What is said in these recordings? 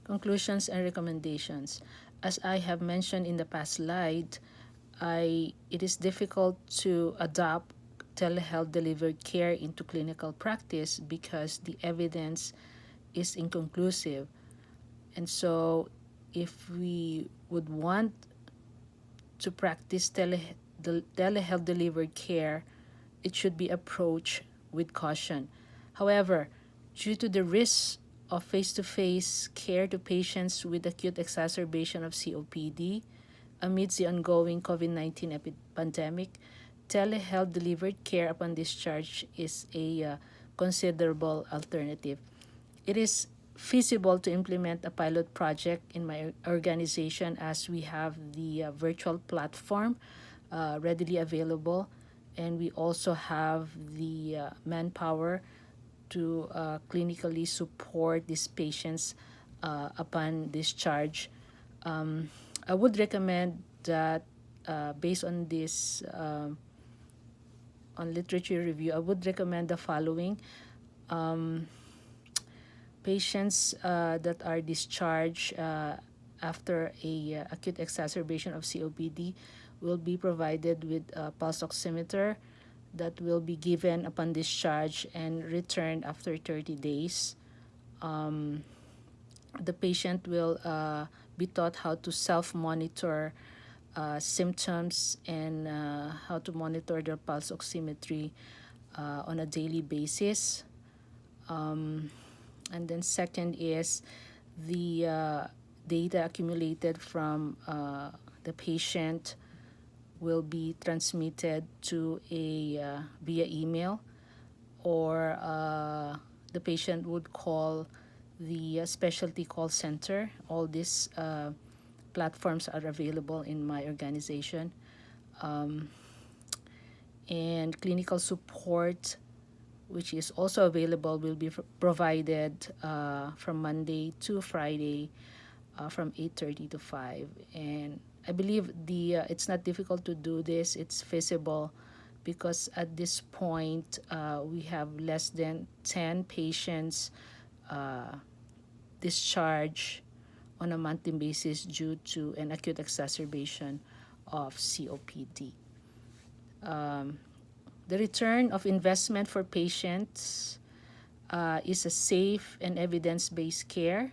Conclusions and recommendations. As I have mentioned in the past slide, it is difficult to adopt telehealth delivered care into clinical practice because the evidence is inconclusive. And so, if we would want to practice telehealth delivered care, it should be approached with caution. However, due to the risks of face to face care to patients with acute exacerbation of COPD amidst the ongoing COVID 19 pandemic, telehealth delivered care upon discharge is a considerable alternative. It is feasible to implement a pilot project in my organization as we have the virtual platform readily available, and we also have the manpower to clinically support these patients upon discharge. I would recommend that based on this on literature review, I would recommend the following. Patients that are discharged after a acute exacerbation of COPD will be provided with a pulse oximeter that will be given upon discharge and returned after 30 days. The patient will be taught how to self-monitor symptoms and how to monitor their pulse oximetry on a daily basis. And then second is the data accumulated from the patient will be transmitted to a via email, or the patient would call the specialty call center. All these platforms are available in my organization. And clinical support, which is also available, will be provided from Monday to Friday from 8:30 to 5. And I believe it's not difficult to do this. It's feasible because at this point we have less than 10 patients discharged on a monthly basis due to an acute exacerbation of COPD. The return of investment for patients is a safe and evidence-based care.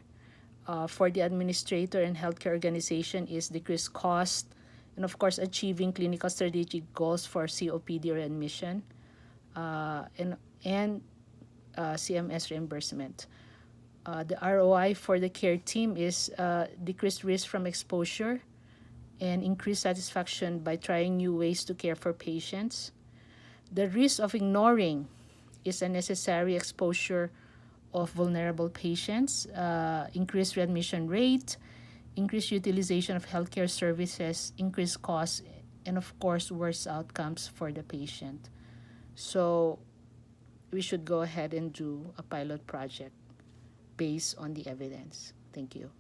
For the administrator and healthcare organization is decreased cost, and of course achieving clinical strategic goals for COPD readmission, and CMS reimbursement. The ROI for the care team is decreased risk from exposure and increased satisfaction by trying new ways to care for patients. The risk of ignoring is a necessary exposure of vulnerable patients, increased readmission rate, increased utilization of healthcare services, increased costs, and of course, worse outcomes for the patient. So we should go ahead and do a pilot project based on the evidence. Thank you.